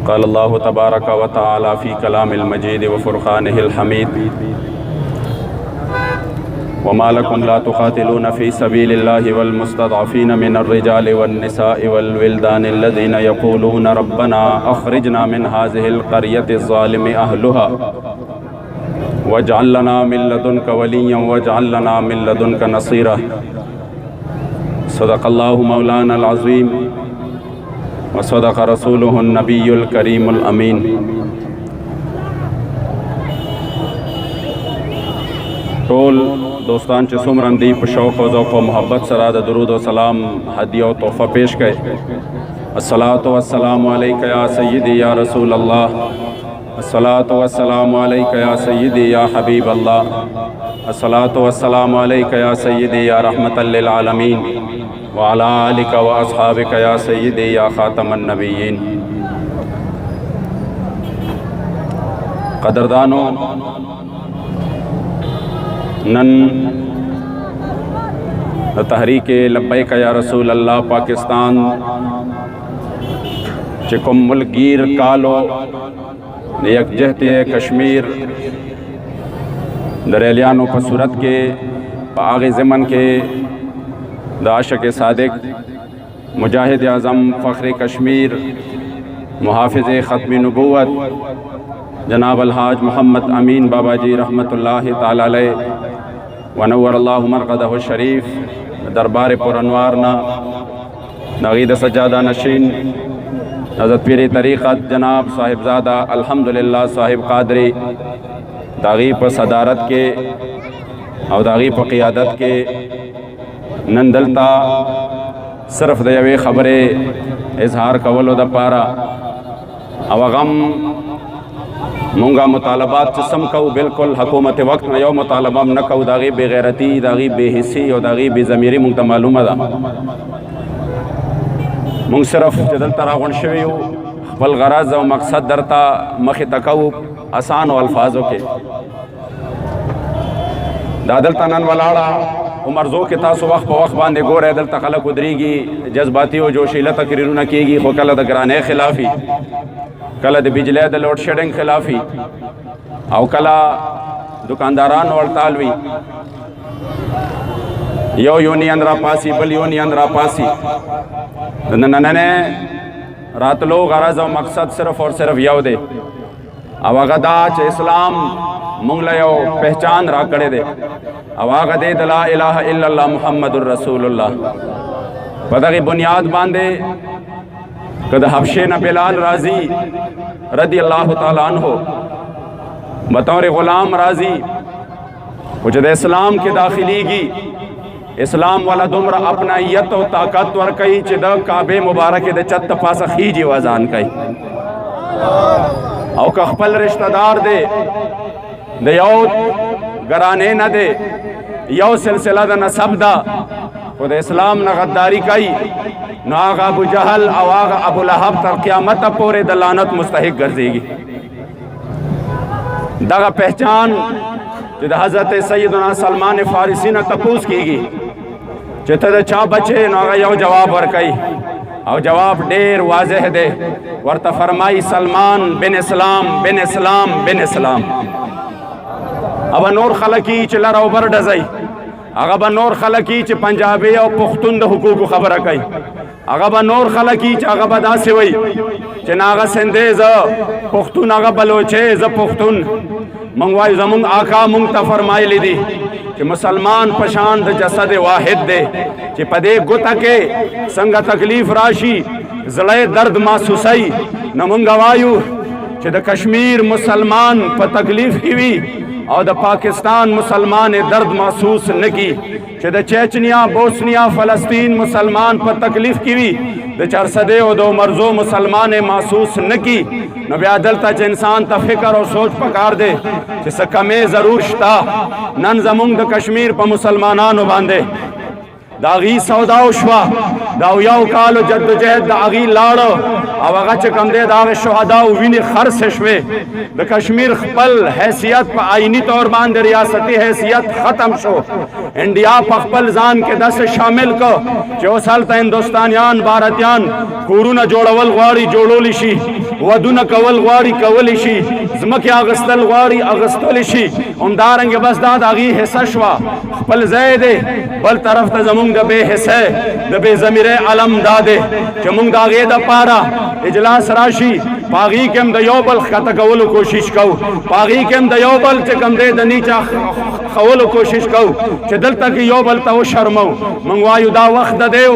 قال الله تبارك وتعالى في كلام المجيد وفرقانه الحميد وما لكم لا تقاتلون في سبيل الله والمستضعفين من الرجال والنساء والولدان الذين يقولون ربنا أخرجنا من هذه القرية الظالم أهلها واجعل لنا من لدنك وليا واجعل لنا من لدنك نصيرا صدق الله مولانا العظيم وصدق رسوله النبي الكريم الأمين طول دوستان چه سمرن دی په شوق و ذوق و محبت سره د درود و سلام هدیه و تحفه پیش کړي. الصلاة والسلام علیک یا سیدی یا رسول الله، الصلاة والسلام علیک یا سیدی یا حبیب الله، الصلاة والسلام علیک یا سیدی یا رحمت للعالمین وعلى آلک و اصحابک یا سیدی یا خاتم النبیین. قدردانو، نن تحریک لبیک یا رسول اللہ پاکستان چکم ملک گیر کالو یکجہتی کشمیر دریلیانو پر صورت کے آغی زمن کے عاشق صادق مجاہد اعظم فخر کشمیر محافظ ختم نبوت جناب الحاج محمد امین بابا جی رحمت اللہ تعالی علیہ ونور اللہ مرقدہ الشریف دربار پر انوارنا نغید سجادہ نشین حضرت پیر طریقت جناب صاحبزادہ الحمدللہ صاحب قادری داغی پر صدارت کے او داغی پر قیادت کے نندلتا صرف دیوے خبر اظہار کولو دا پارا او غم مونگا مطالبات چسم کو بالکل حکومت وقت میں یو مطالبہ نکو داغی بے غیرتی داغی بے حسی اور داغی بے ضمیری مونگ تا معلوم دا مونگ صرف جدل تراغن شویو خپل غرض و مقصد درتا مخی تکو آسان و الفاظوں کے دادل تنن والاڑا عمرزو کے تاسو وقت پا وقت باندے گو رہے دل تخلق ادریگی جذباتی و جوشیلہ تقریرونہ کیگی خو کل دا گرانے خلافی کلا د بجلی د لوڈ شیڈنگ خلافی او کلا دکانداران ورتالوی یو یونین را پاسی بل یونین را پاسی نننے راتلو غرض و مقصد صرف اور صرف یو دے او غدا چ اسلام مونگلا یو پہچان را کڑے دے او آغا دے لا الہ الا اللہ محمد الرسول اللہ پدغی بنیاد باندے کہ حبشین بلال راضی رضی اللہ تعالیٰ عنہ بطور غلام راضی وجد اسلام کے داخلی گی اسلام والا دمر اپنائیت و طاقت ورکی چی دا کعبے مبارک دا چت پاس خیجی وزان کئی او کہ خپل رشتہ دار دے دا یو گرانے نہ دے یو سلسلہ دا نصب دا خود اسلام نہ غداری کئی نو آغا ابو جہل او آغا ابو لہب تر قیامت پورے دلانت مستحق گرزے گی. داغا پہچان جد حضرت سیدنا سلمان فارسی نے تپوس کی گی چتا دا چا بچے نو آغا یو جواب ورکئی او جواب دیر واضح دے ورطا فرمائی سلمان بن اسلام بن اسلام بن اسلام. اب نور خلقی چلا رو بر ڈزائی اگر با نور خلقی چی پنجابی او پختون دا حقوق خبر کئی اگر با نور خلقی چی اگر با دا سوئی چی ناغا سندیز پختون اگر بلوچیز پختون منگوائی زمون آقا منگ تا فرمائی لی دی چی مسلمان پشاند جسد واحد دے چی پدے گتا کے سنگا تکلیف راشی زلے درد محسوسی نمونگوائیو چی دا کشمیر مسلمان پا تکلیف کیوی اور دا پاکستان مسلمان درد محسوس نکی چی دا چیچنیا بوسنیا فلسطین مسلمان پر تکلیف کیوی دا چرسدے و دو مرزو مسلمان محسوس نکی نو بیادلتا چی انسان تا فکر و سوچ پکار دے چی سکمے ضرور شتا نن زمونگ دا کشمیر پا مسلمانانو باندے داغی سودا شوا دا یو کال جدوجہد داغی لاړو او هغه چې کوم دی دا شهدا او ویني خرڅ شوه د کشمیر خپل حیثیت په آئینی طور باندې ریاستی حیثیت ختم شو انډیا په خپل ځان کې داسې شامل کو چې اوس هلته هندوستانیان بھارتیان کورونه جوړول غواړي جوړولی شي ودونه کول غواړي کولی شي ځمکې اغستل غواړي اغستلی شي همدارنګې بس دا د هغې حصه شوه خپل ځای دی بل طرف ته زمونږ د بې حصې د بې ضمیرۍ علم دا دی چې مونږ د هغې دپاره اجلاس راشي په هغې کې هم د یو بل ښکته کولو کوشش کوو په هغې کې هم د یو بل چې کوم دی د نیچه خولو کوشش کوو چې دلته کې یو بل ته وشرمو مونږ وایو دا وخت د دی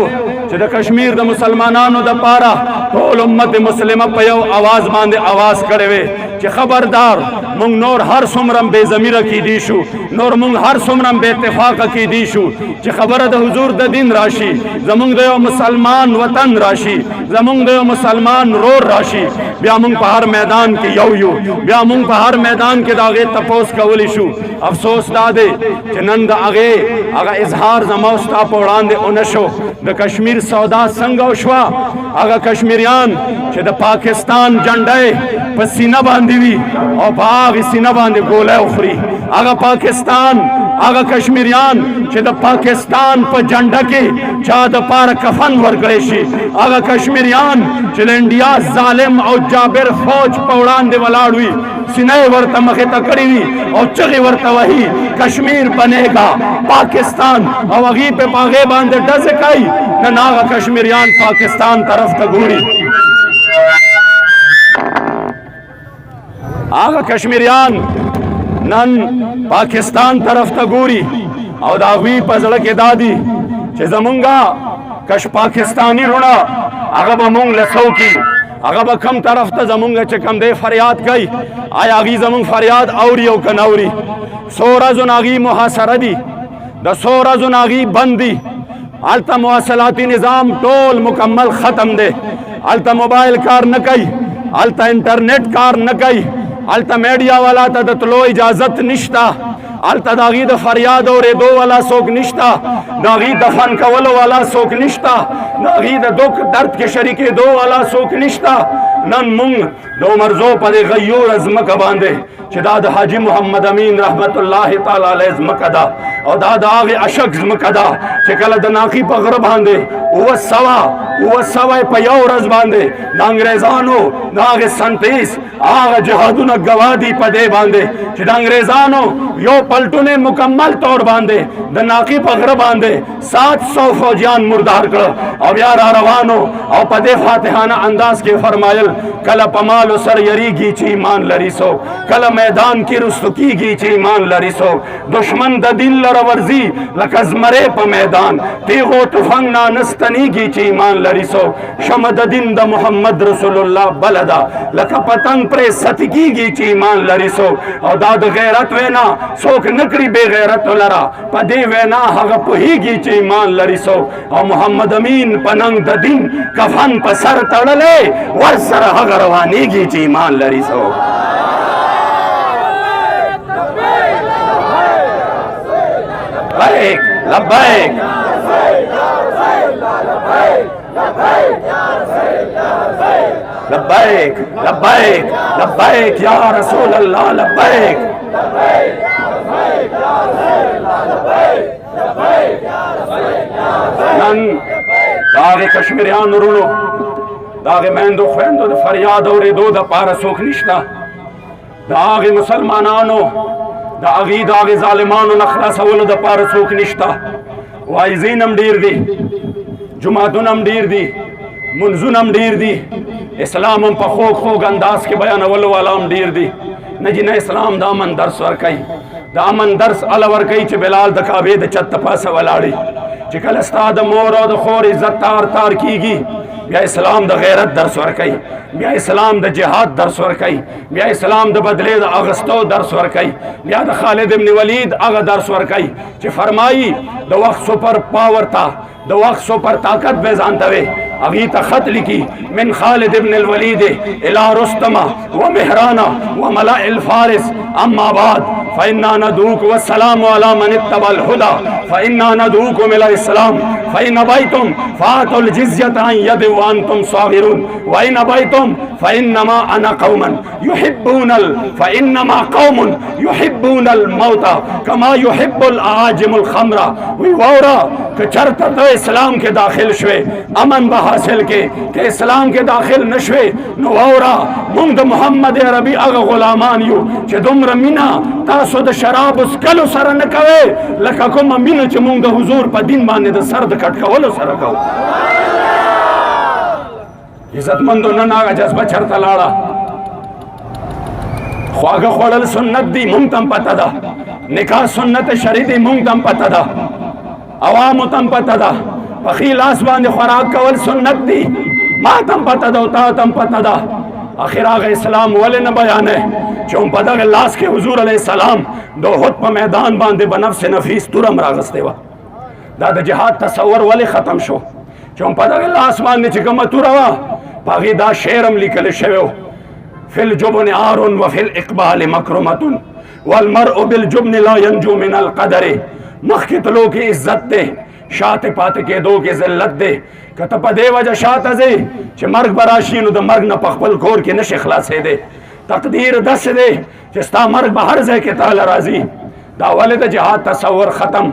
چې د کشمیر د مسلمانانو دپاره ټول امت مسلمه په یو आवाज باندې आवाज کړی وی چې خبردار مونږ نور هر څومره بې ضمیره کیدی شو نور مونږ هر څومره بې اتفاقه کیدی شو چې خبره د حضور د دین راشي زمونږ د یو مسلمان وطن راشي زمونږ د یو مسلمان رور راشي بیا مونږ په هر میدان کې یو بیا مونږ په هر میدان کې د هغې تپوس کولی شو افسوس دا دی چې نن د هغه اظهار زما او ستا په وړاندې ونه شو د کشمیر سودا څنګه وشوه هغه کشمیریان چې د پاکستان جنډه په سینه باندې وي او په هغې سینه باندې ګولی وخوري هغه پاکستان هغه کشمیریان چې د پاکستان په جنډه کې چا دپاره کفن ورکړی شي هغه کشمیریان چې د انډیا ظالم او جابر فوج په وړاندې ولاړ وي سینه یې ورته مخې ته کړې وي او چغې ورته وهي کشمیر بنېږا پاکستان او هغې په هغې باندې ډزې کوي نن هغه کشمیریان پاکستان طرف ته ګوري هغه کشمیریان نن پاکستان طرف ته ګوري او د هغوی په زړه کې دا دي چې زمونږه کش پاکستانی رونه هغه به مونږ له څوکي هغه به کم طرف ته زمونږ چې کم دی فریاد کوي آیا هغوی زمونږ فریاد اوري او که نه اوري څو ورځو نه هغوی محاصره دي د څو ورځو نه هغوی بند دي هلته مواصلاتي نظام ټول مکمل ختم دی هلته موبایل کار نه کوي هلته انټرنیټ کار نه کوي هلته میډیا والا ته د تلو اجازت نشته هلته د هغې د فریاد اورېدو والا څوک نشته د هغې دفن کولو والا څوک نشته د هغې د دک درد کې شریکېدو والا څوک نشته نن مونږ د عمرزو په دې غیوره ځمکه باندې چې دا د حاجي محمد امین رحمت الله تعالی علیه ځمکه ده او دا د هغې اشک ځمکه ده چې کله د ناقي په غره باندې 700 په یو ورځ باندې د انګریزانو د هغې 37 هغه جهادونه ګواه دي په دې باندې چې د انګریزانو یو پلټون مکمل طور باندې د ناقي په غره باندې 700 فوجیان مردار کړه او بیا را روانو او په دې فاتحانه انداز کې فرمایل کله په مالو سر یریږي چې ایمان لري څوک کله میدان کې رستو کیږي چې ایمان لري څوک دشمن د دین لره ورځي لکه زمری په میدان تیغو تفنګ نانستنیږي چې ایمان لري څوک شمع د دین د محمد رسول الله بلده لکه پتنګ پرې ستکیږي چې ایمان لري څوک او دا د غیرت وینا څوک نه کړي بې غیرتو لره په دې وینا هغه پوهیږي چې ایمان لري څوک او محمد امین په ننګ د دین کفن په سر تړلی ورسره هغه روانیږي چې ایمان لري څوک لبیک لبیک لبیک لبیک لبیک یا رسول اللہ لبیک نن داغ کشمیریان رونو داغ میندو خویندو د فریاد اورېدو دپاره څوک نشته د هغې مسلمانانو د هغې د هغې ظالمانو نه خلاصولو دپاره څوک نشته واعظین هم ډېر دي جماعتونه هم ډېر دي منځونه هم ډېر دي اسلام هم په خوږ انداز کې بیانولو والا هم ډېر دي نه جي نه اسلام د امن درس ورکوي د امن درس هله ورکوي چې بلال د کعبې د چت پاسه ولاړي چې کله ستا د مور او د خور عزت تار تار کیږي بیا اسلام د غیرت درس ورکوي بیا اسلام د جهاد درس ورکوي بیا اسلام د بدلې د اغستو درس ورکوي بیا د خالد ابن ولید هغه درس ورکوي چې فرمایي د وخت سپر پاور ته د وخت سپر طاقت به ځان ته وي هغې ته خط لیکي من خالد ابن الولید الى رستم و مهرانا و ملأ الفارس اما بعد फ़इन्ना नदूक वस्सलामु अला मन इत्तबल हुदा फ़इन्ना नदूकुम इला इस्लाम फ़इन अबैतुम फ़ातुल जिज़्यत अन यद व अंतुम सागिरून व इन अबैतुम फ़इन्नमा अना कौमन युहिब्बूनल फ़इन्नमा कौमुन युहिब्बूनल मौता कमा युहिब्बुल आजिमुल खमरा वी वौरा के चरत तो इस्लाम के दाखिल शवे अमन बहासिल के इस्लाम के दाखिल नशवे नवौरा मुंद मोहम्मद अरबी अग गुलामान यू चे दुम्र मिना तासो द शराब उस कलो सर न कवे लका कुम मिन चे मुंद हुजूर पर दिन माने द सर्द कटकवलो सर कहो इज्जतमंदो न नागा जज्बा चरता लाड़ा ख्वागा ख्वाड़ल सुन्नत दी मुंतम पता दा निकाह सुन्नत शरीदी मुंतम पता दा अवाम तम पता दा बखील आसमान खुराक कवल सुन्नत दी मातम पता दा उता तम पता दा आखिर आगे इस्लाम वाले न बयान है चौं पता के लाश के हुजूर अलैहिस्सलाम दो हुत पर मैदान बांधे बनफ से नफीस तुरम रागस देवा दादा जिहाद तसव्वुर वाले खत्म शो चौं पता के लाश बांधे चिकम तुरवा पागी दा शेरम लिखल शेवो फिल जुबन आरुन व फिल इकबाल मकरुमतुन वल मरउ बिल जुबन ला यंजू मिनल क़दर मखित लो की इज्जत दे शाते पाते के दो के जिल्लत दे कतप दे वजह शात अजे चे मर्ग बराशी नु द मर्ग न पखपल खोर के नश खलासे दे तकदीर दस दे जिस्ता मर्ग बहर जे के ताला राजी दावले द जिहाद तसव्वुर खत्म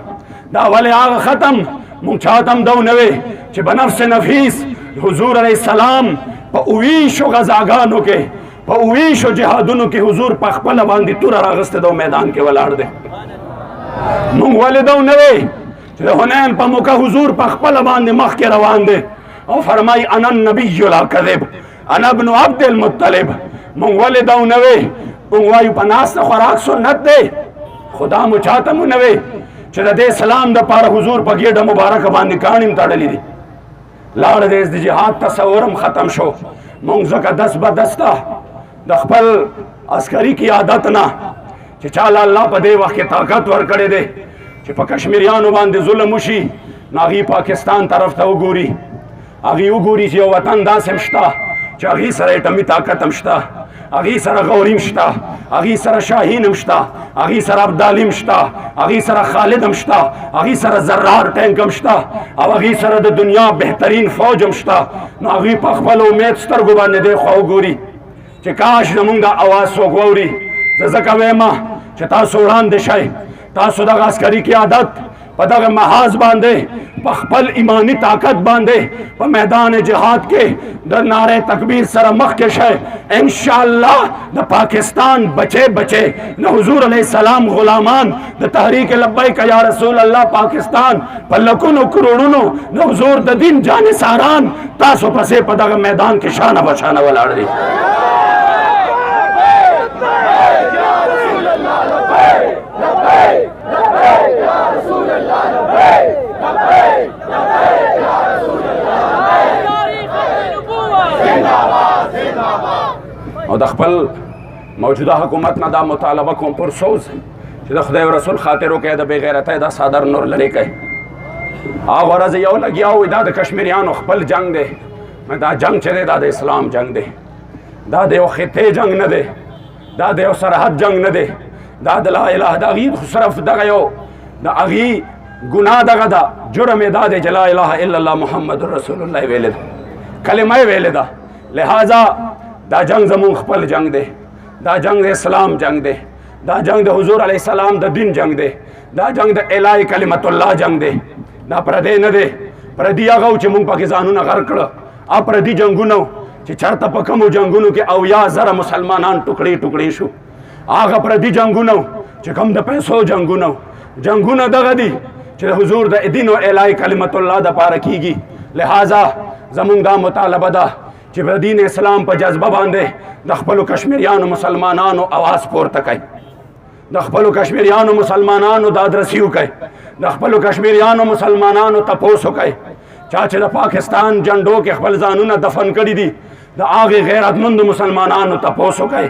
दावले आग खत्म मुचातम दो नवे चे बनफ्स नफीस हुजूर अलैहिस्सलाम प उवीशो गजागानो के प उवीशो जिहादुनो के हुजूर पखपल बांधी तुरा रागस्ते दो मैदान के वलाड़ दे मुंग वाले दो नवे हुनैन पर मुका हुजूर पखपल बांधे मख के रवान दे और फरमाई अनन नबिय्युल ला कज़िब अना इब्नु अब्दुल मुत्तलिब मुंग वाले दो नवे मुंगवायु पनास खुराक सुन्नत दे खुदा मुचाता मु नवे चला दे सलाम द पार हुजूर पर गेड़ मुबारक बांधे कानिम ताड़ली दी लाड़ दे इस जिहाद तसव्वुरम खत्म शो मुंग जका दस बदस्ता दखपल अस्करी की आदत ना चे चाला अल्लाह पर दे वक़्त ताकतवर करे दे चे पर कश्मीरियानो बांधे जुल्म उशी नागी पाकिस्तान तरफ था उगूरी आगी उगूरी चे वतन दासम शता चे आगी सर एटमी ताकतम शता आगी सर गौरीम शता आगी सर शाहीनम शता आगी सर अब्दालिम शता आगी सर खालिदम शता आगी सर जर्रार टैंकम शता अब आगी सर द दुनिया बेहतरीन फौजम शता नागी पखपल उम्मीद स्तर गुबाने दे खो उगूरी चे काश नमुंगा आवाज सो गौरी जज़का वेमा चे तासो उड़ान दिशाए तासो दा अस्करी की आदत पता के महाज बांधे पखपल ईमानी ताकत बांधे प मैदान जिहाद के द नारे तकबीर सर मख के शय इंशाअल्लाह द पाकिस्तान बचे बचे न हुजूर अलैहिस्सलाम गुलामान द तहरीक लब्बैक या रसूल अल्लाह पाकिस्तान पल्लकुनो करोड़नो न हुजूर द दिन जाने सारान तासो पसे पता के मैदान के शाना बशाना वलाड़ दी और दखपल मौजूदा हुकूमत ना दा मुतालबा को पुरसोज च खुदा रसूल खातिरों के द बेगैरत दा सादर नूर लड़े के आ गरज यो लगिया हो दा कश्मीरियान खपल जंग दे मैं दा जंग चले दा इस्लाम जंग दे दा दे खिते जंग न दे दा दे सरहद जंग न दे दा ला इलाहा दा गीद खसरफ दगयो दा अगी गुनाह दगदा जुर्म दा दे ला इलाहा इल्लल्लाह मुहम्मदुर रसूलुल्लाह वेले कलिमा वेले दा लिहाजा दा जंग जमून खपल जंग दे दा जंग दे इस्लाम जंग दे दा जंग दे हुजूर अलैहिस्सलाम द दिन जंग दे दा जंग दे इलाही कलिमतुल्लाह जंग दे दा प्रदे न दे प्रदिया गौ चे मुंग पाकिस्तानु न गरकड़ आ प्रदि जंगुनो चे चरता पकमो जंगुनो के अवया जरा मुसलमानान टुकड़ी टुकड़ी शु आगा प्रदि जंगुनो चे कम द पैसो जंगुनो जंगुनो दगदी चे हुजूर द दिन व इलाही कलिमतुल्लाह द पार कीगी लिहाजा जमुंगा मुतालबा दा चे दीन इस्लाम पर जज्बा बांधे दखपलो कश्मीरियानो मुसलमानानो आवाज पोर तकई दखपलो कश्मीरियानो मुसलमानानो दादरसियो कई दखपलो कश्मीरियानो मुसलमानानो तपोसो कई चाचे द पाकिस्तान जंडो के खपल जानू न दफन करी दी द आगे गैरतमंद मुसलमानानो तपोसो कई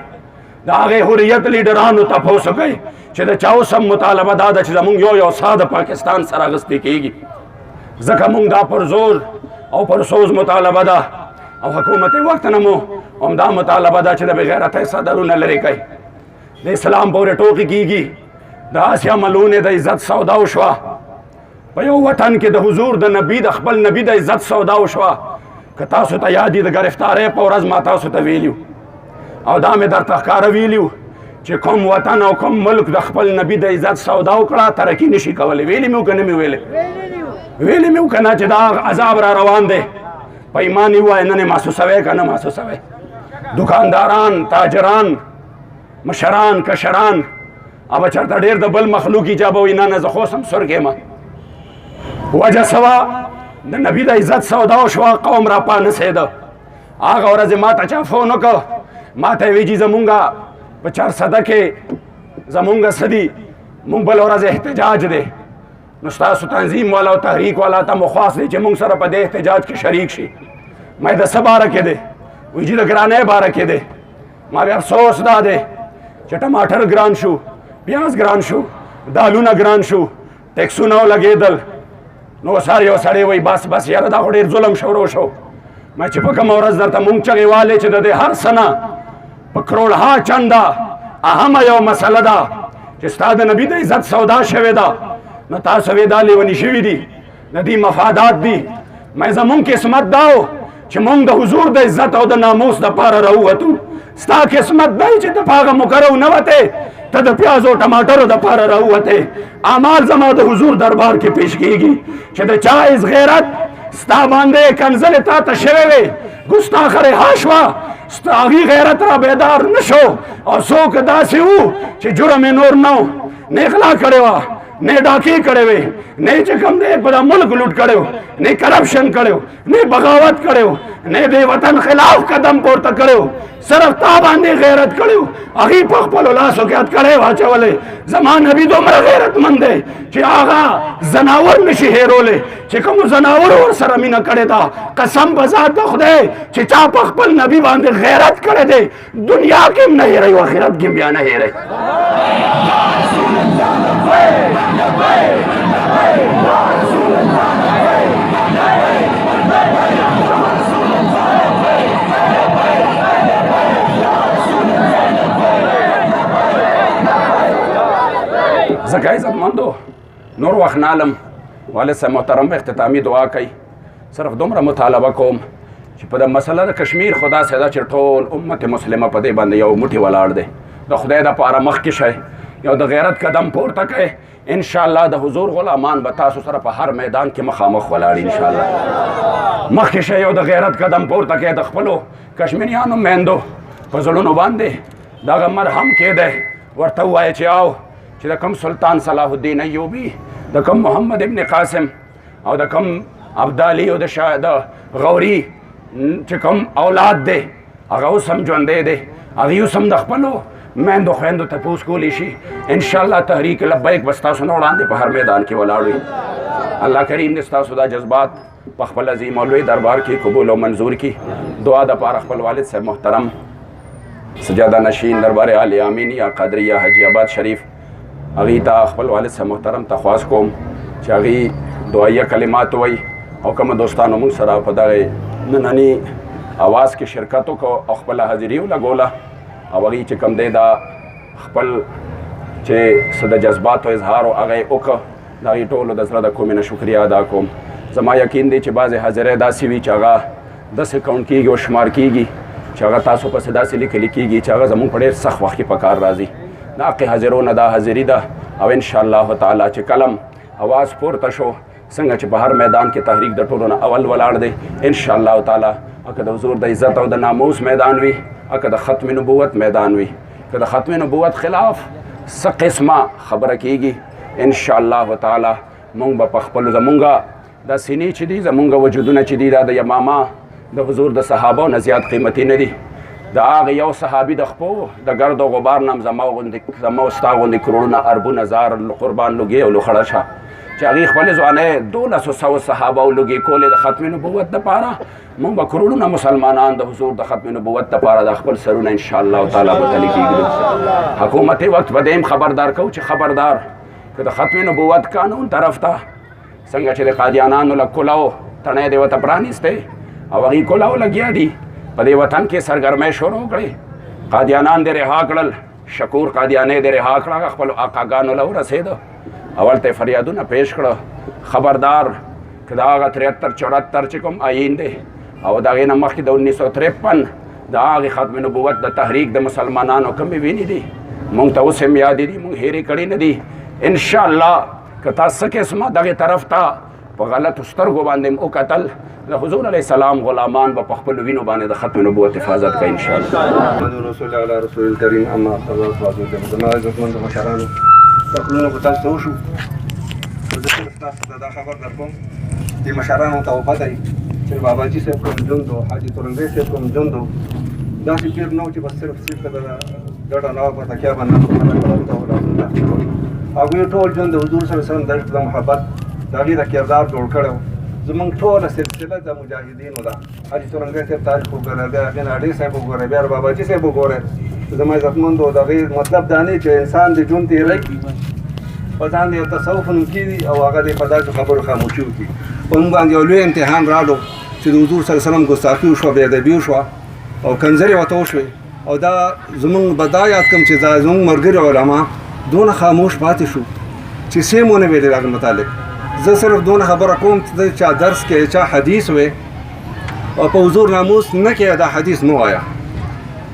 द आगे हुर्रियत लीडरानो तपोसो कई चे द चाओ सब मुतालबा दादा चे मुंग यो साद पाकिस्तान सरागस्ती कीगी जका मुंग दा पर जोर और पर सोज मुतालबा दा और हुकूमत वक्त नमो उमदा मुतालबा दा चे द बेगैरत सदरू न लरे कई द इस्लाम पूरे टोकी कीगी داسې عملونه د عزت سودا وشوه په یو وطن کې د حضور د نبي د خپل نبي د عزت سودا وشوه که تاسو ته یاد د ګرفتارۍ په ورځ ما تاسو ته ویلي او دا مې درته ښکاره ویلي چې کوم وطن او کوم ملک د خپل نبي د عزت سودا وکړه ترقي نشي کولی ویلي مې و که نه مې ویلي مې و که نه چې دا عذاب را روان دی په ایمان یې ووایه نن یې محسوسوی که نه محسوسوی دکانداران تاجران مشران کشران ابه چېرته ډېر د بل مخلوق چې به وایي نه نه زه خو اوس هم سور کېمه وجه څه وه د نبي د عزت سودا وشوه قوم را پانسېده هغه ورځې ما ته چا فون وکړ ما ته یې وایي چې زمونږ په 400 کې زمونږ څه دي مونږ بله ورځ احتجاج دی نو ستاسو تنظیم والا او تحریک والا ته مو خواست دی چې مونږ سره په دې احتجاج کې شریک شي ما د څه باره کې دی وایي چې د ګرانۍ باره کې دی ما بیا افسوس دا دی چې ټماټر ګران شو پیاز ګران شو دالونه ګران شو ټیکسونه ولګېدل نو سر یو سړی وایي بس بس یاره دا خو ډېر ظلم شروع شو ما چې په کومه ورځ درته مونږ چغې والې چې د دې هر څه نه په کروړها چنده اهمه یو مسله ده چې ستا د نبي د عزت سودا شوې ده نو تاسو وې دا لیوني شوي دي د دې مفادات دي ما زمونږ قسمت دا و چې مونږ د حضور د عزت او د ناموس دپاره راووتو ستا قسمت دی چې ته په هغه مکرو نه وتې ته د پیازو ټماټرو دپاره راووتې اعمال زما د حضور دربار کې پیش کېږي چې د چا عز غیرت ستا باندې کنځلې تا ته شوې وې ګستاخه رها شوه ستا هغې غیرت را بیدار نه شو او څوک داسې وو چې جرم یې نور نه و نه غلا کړې وه نه ډاکې کړې وې نه چې کوم دی په دا ملک لوټ کړی نه کرپشن کړی نه بغاوت کړی نه د وطن خلاف قدم پورته کړی صرف تا باندې غیرت کړی هغې په خپلو لاسو کې هتکړۍ واچولې زما نبي دومره غیرتمند دی چې هغه زناور نشي هېرولی چې کومو زناورو ورسره مینه کړې ده قسم په ذات د خدای چې چا په خپل نبي باندې غیرت کړی دی دنیا کې هم نه هېروي او آخرت کې هم بیا نه هېروي ځکه عزتمندو نور وخت نه علم والد صاحب محترم اختتامي دعا کوي صرف دومره مطالبه کوم چې په د مسله د کشمیر خدا سي ده چې ټول امت مسلمه په دې باندې یو موټی ولاړ دی د خدای دپاره مخکې شئ یو د غیرت قدم پورته کوئ انشاءالله د حضور غلامان به تاسو سره په هر میدان کې مخامخ ولاړ انشاءالله مخکې شئ یو د غیرت قدم پورته کوئ د خپلو کشمیریانو میندو په زړونو باندې دغه مرهم کېدی ورته ووایه چې او چې د کوم سلطان صلاح الدین ایوبي د کوم محمد ابن قاسم او د کوم ابدالي او د غوري چې کوم اولاد دی هغه اوس هم ژوندی دی هغې اوس هم د خپلو میندو خویندو تپوس کولی شي انشاءالله تحریک لبیک به ستاسو نه وړاندې په هر میدان کې ولاړ وي الله کریم دې ستاسو دا جذبات په خپل عظیم او لوی دربار کې قبول او منظور کړي دعا دپاره خپل والد صاحب محترم سجاده نشین دربار عالی امین یا قادریه حاجي آباد شریف هغې ته خپل والد صاحب محترم ته خواست کوم چې هغې دعایه کلمات وایي او کومه دوستانو موږ سره په دغې ننني اواز کې شرکت وکړو او خپله حاضري ولګوله او هغې چې کوم دی دا خپل چې څه د جذباتو اظهار و هغه یې وکړه د هغې ټولو د زړه د کومې نه شکریه ادا کوم زما یقین دی چې بعضې حاضرۍ داسې وي چې هغه داسې کاونټ کېږي او شمار کېږي چې هغه تاسو پسې داسې لیکلي کېږي چې هغه زموږ په ډېر سخت وخت کې په کار راځي د حقې حاضرونه دا حاضري ده او انشاءالله تعالی چې کلم اواز پورته شو څنګه چې په هر میدان کې تحریک د ټولو نه اول ولاړ دی انشاءالله تعالی که د حضور د عزت او د ناموس میدان وي که د ختم نبوت میدان وي که د ختم نبوت خلاف څه قسمه خبره کېږي انشاءالله تعالی مونږ به په خپلو زمونږ دا سینې چې دي زمونږ وجودونه چې دي دا د یمامه د حضور د صحابو نه زیات قیمتي نه دي د هغه یو صحابي د خپو د ګرد او غبار نه هم زما او ستا غوندې کروړونه اربونه زار قربان لوګي او لوخړه شه چې هغې خپلې ځوانۍ 1200 صحابه او لوګي کولې د ختم نبوت دپاره مونږ به کروړونه مسلمانان د حضور د ختم نبوت دپاره د خپل سرونه انشاءالله تعالی به تلي کېږدو حکومتي وخت به دیم خبردار کوو چې خبردار که د ختم نبوت قانون طرف ته څنګه چې د قادیانانو له کلاو تڼۍ دې ورته پرانیستی او هغې کلاو لګیا دي په دې وطن کې سرګرمۍ شروع کړې قادیانان دې رها کړل شکور قادیانی دې رها کړه خپل آقاګانو له ورسېده اول ته فریادونه پیش کړه خبردار که د هغه 73-74 چې کوم آیین دی او د هغې نه مخکې د 1953 د هغې ختم نبوت د تحریک د مسلمانانو کمې وینې دي مونږ ته اوس هم یادې دي مونږ هېرې کړې نه دي انشاءالله که تا څه قسمه دغې طرف ته په غلطو سترګو باندې م وکتل د حضور علیه السلام غلامان به په خپلو وینو باندې د ختم نبوت حفاظت کوي انشاءالله محمد رسول الله علی رسول الکریم اما زما عزتمندو مشرانو تقلونه په تاسو ته وشو زه صرف تاسو ته دا خبر در کوم دې مشرانو ته وپته وي چې باباجي صاحب کوم ژوند و حاجي تورنګی صاحب کوم ژوند و داسې پیر نه و چې بس صرف د ګډه نه په تکیه باندې هغوی ټول ژوند د حضور صلی الله علیه وسلم د عشق د محبت د هغې د کردار جوړ کړی و زمونږ ټوله سلسله د مجاهدینو ده حاجي تورنګی صاحب تاریخ وګورئ بیا هغې نه اډې صاحب وګورئ بیا باباجي صاحب وګورئ زما عزتمندو د هغې مطلب دا نه چې انسان د ژوند تېری په ځان د یو تصوف نوم کېږي او هغه د په داسې خبرو خاموشي وکړي په موږ باندې یو لوی امتحان راغلو چې د حضور صلی الله علیه وسلم ګستاخي وشوه بې ادبي وشوه او کنځرې ورته وشوې او دا زمونږ به دا یاد کړم چې دا زمونږ ملګري علما دونه خاموش پاتې شو چې څه مو نه ویلې د هغه متعلق زه صرف دونه خبره کوم چې چا درس کې چا حدیث وی او په حضور ناموس نه کې دا حدیث مو وایه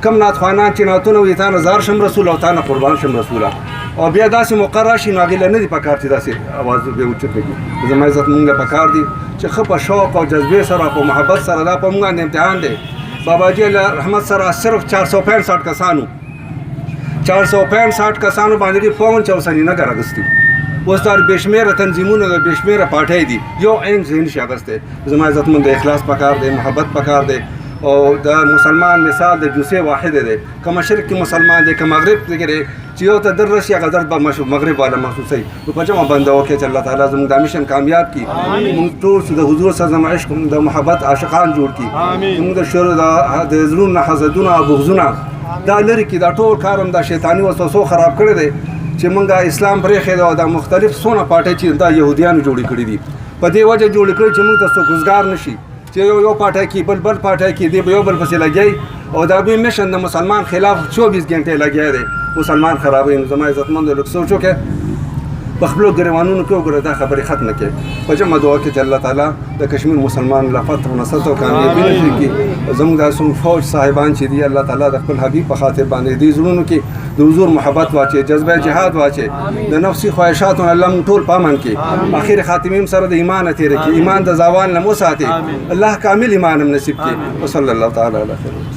کم ناتخوانان چې ناتونه وي تا نه زار شم رسول او تا نه قربان شم رسوله او بیا داسې موقع راشي نو هغې له نه دي پکار چې داسې اواز بیا اوچت کړي زما عزت مونږ له پکار دي چې ښه په شوق او جذبې سره په محبت سره دا په مونږ باندې امتحان دی باباجي علیه رحمت سره صرف 465 کسانو 465 کسانو باندې دې 55 نګر اخیستي اوس دا بېشمېره تنظیمونه د بېشمېره پاټۍ دي یو عین ذهن شي اخیستی زما عزتمند د اخلاص پکار دی محبت پکار دی او د مسلمان مثال د جوسې واحد دی که مشرق کې مسلمان دی که مغرب کې دی چې یو ته در راشي هغه درد به مغرب والا محسوسوي نو په جمع بنده وکړي چې الله تعالی زموږ دا میشن کامیاب کړي موږ ټول د حضور سره زموږ عشق د محبت عاشقان جوړ کړي زموږ د شر د زړونو نه حسدونه او بغضونه دا لرې کړي دا ټول کار هم دا شیطاني وسوسو خراب کړی دی چې موږ اسلام پرېښی دی او دا مختلف څونه پاټۍ چې دا یهودیانو جوړې کړي دي په دې وجه جوړې کړي چې موږ ته څوک روزګار نه شي چې یو پاټۍ کې بل پاټۍ کې دی یو بل پسې لګی او دا دوی میشن د مسلمان خلاف 24 غنټې لګیا دی مسلمان خرابوي نو زما عزتمندو لږ سوچ وکړئ په خپلو ګریوانونو کې وګوره دا خبرې ختمه کړئ په جمع دعا کې چې الله تعالی د کشمیر مسلمان له فتح و نصرت او کامیابي نصیب کړي زموږ دا څومره فوج صاحبان چې دي الله تعالی د خپل حبیب په خاطر باندې دې زړونو کې د حضور محبت واچي جذبه جهاد واچي د نفسي خواهشاتو الله موږ ټول پامن کړي اخر خاتمه سره د ایمان تیر کړي ایمان د زوال نه مو ساتي الله کامل ایمان نصیب کړي وصلی الله تعالی علیه